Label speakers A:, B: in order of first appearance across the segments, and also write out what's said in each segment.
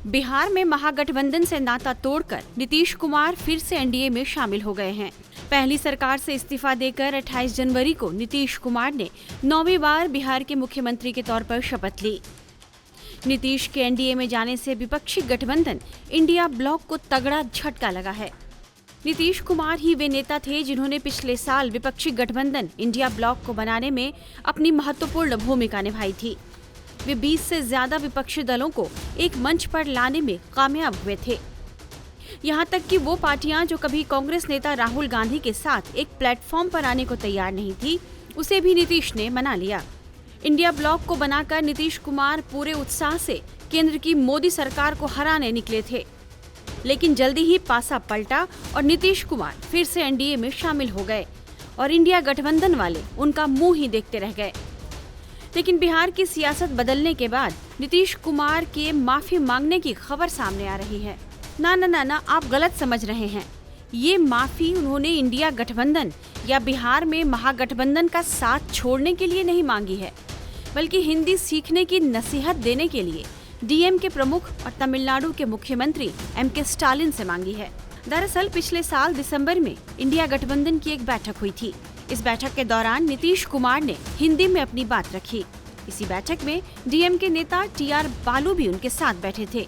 A: बिहार में महागठबंधन से नाता तोड़कर नीतीश कुमार फिर से एनडीए में शामिल हो गए हैं। पहली सरकार से इस्तीफा देकर 28 जनवरी को नीतीश कुमार ने 9वीं बार बिहार के मुख्यमंत्री के तौर पर शपथ ली। नीतीश के एनडीए में जाने से विपक्षी गठबंधन इंडिया ब्लॉक को तगड़ा झटका लगा है। नीतीश कुमार ही वे नेता थे जिन्होंने पिछले साल विपक्षी गठबंधन इंडिया ब्लॉक को बनाने में अपनी महत्वपूर्ण भूमिका निभाई थी। वे 20 से ज्यादा विपक्षी दलों को एक मंच पर लाने में कामयाब हुए थे। यहाँ तक कि वो पार्टियां जो कभी कांग्रेस नेता राहुल गांधी के साथ एक प्लेटफॉर्म पर आने को तैयार नहीं थी, उसे भी नीतीश ने मना लिया। इंडिया ब्लॉक को बनाकर नीतीश कुमार पूरे उत्साह से केंद्र की मोदी सरकार को हराने निकले थे, लेकिन जल्दी ही पासा पलटा और नीतीश कुमार फिर से एनडीए में शामिल हो गए और इंडिया गठबंधन वाले उनका मुंह ही देखते रह गए। लेकिन बिहार की सियासत बदलने के बाद नीतीश कुमार के माफी मांगने की खबर सामने आ रही है। ना, आप गलत समझ रहे हैं। ये माफी उन्होंने इंडिया गठबंधन या बिहार में महागठबंधन का साथ छोड़ने के लिए नहीं मांगी है, बल्कि हिंदी सीखने की नसीहत देने के लिए डीएम के प्रमुख और तमिलनाडु के मुख्यमंत्री एमके स्टालिन से मांगी है। दरअसल पिछले साल दिसंबर में इंडिया गठबंधन की एक बैठक हुई थी। इस बैठक के दौरान नीतीश कुमार ने हिंदी में अपनी बात रखी। इसी बैठक में डीएम के नेता टीआर बालू भी उनके साथ बैठे थे।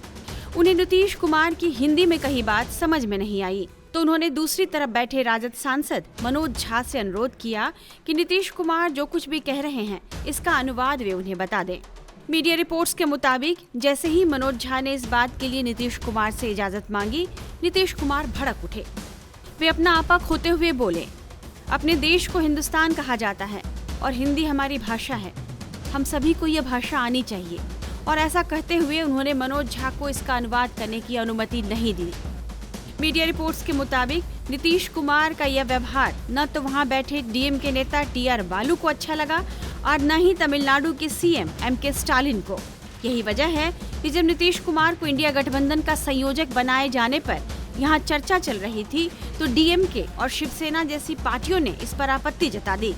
A: उन्हें नीतीश कुमार की हिंदी में कही बात समझ में नहीं आई, तो उन्होंने दूसरी तरफ बैठे राजद सांसद मनोज झा से अनुरोध किया कि नीतीश कुमार जो कुछ भी कह रहे हैं इसका अनुवाद वे उन्हें बता दें। मीडिया रिपोर्ट्स के मुताबिक जैसे ही मनोज झा ने इस बात के लिए नीतीश कुमार से इजाजत मांगी, नीतीश कुमार भड़क उठे। वे अपना आपा खोते हुए बोले, अपने देश को हिंदुस्तान कहा जाता है और हिंदी हमारी भाषा है। हम सभी को यह भाषा आनी चाहिए। और ऐसा कहते हुए उन्होंने मनोज झा को इसका अनुवाद करने की अनुमति नहीं दी। मीडिया रिपोर्ट्स के मुताबिक नीतीश कुमार का यह व्यवहार न तो वहां बैठे डीएम के नेता टीआर बालू को अच्छा लगा और न ही तमिलनाडु के सीएम एमके स्टालिन को। यही वजह है कि जब नीतीश कुमार को इंडिया गठबंधन का संयोजक बनाए जाने पर यहाँ चर्चा चल रही थी, तो डीएमके और शिवसेना जैसी पार्टियों ने इस पर आपत्ति जता दी।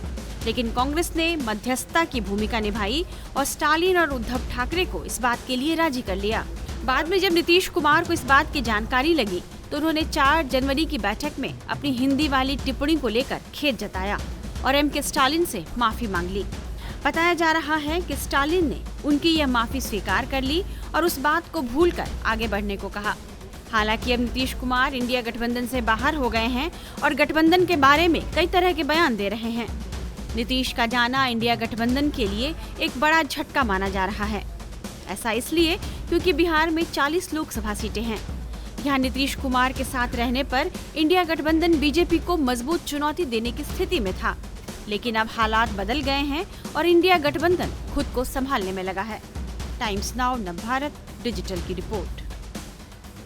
A: लेकिन कांग्रेस ने मध्यस्थता की भूमिका निभाई और स्टालिन और उद्धव ठाकरे को इस बात के लिए राजी कर लिया। बाद में जब नीतीश कुमार को इस बात की जानकारी लगी, तो उन्होंने 4 जनवरी की बैठक में अपनी हिंदी वाली टिप्पणी को लेकर खेद जताया और एमके स्टालिन से माफी मांग ली। बताया जा रहा है कि स्टालिन ने उनकी यह माफी स्वीकार कर ली और उस बात को भूलकर आगे बढ़ने को कहा। हालांकि अब नीतीश कुमार इंडिया गठबंधन से बाहर हो गए हैं और गठबंधन के बारे में कई तरह के बयान दे रहे हैं। नीतीश का जाना इंडिया गठबंधन के लिए एक बड़ा झटका माना जा रहा है। ऐसा इसलिए क्योंकि बिहार में 40 लोकसभा सीटें हैं। यहाँ नीतीश कुमार के साथ रहने पर इंडिया गठबंधन बीजेपी को मजबूत चुनौती देने की स्थिति में था, लेकिन अब हालात बदल गए हैं और इंडिया गठबंधन खुद को संभालने में लगा है। टाइम्स नाउ नवभारत डिजिटल की रिपोर्ट।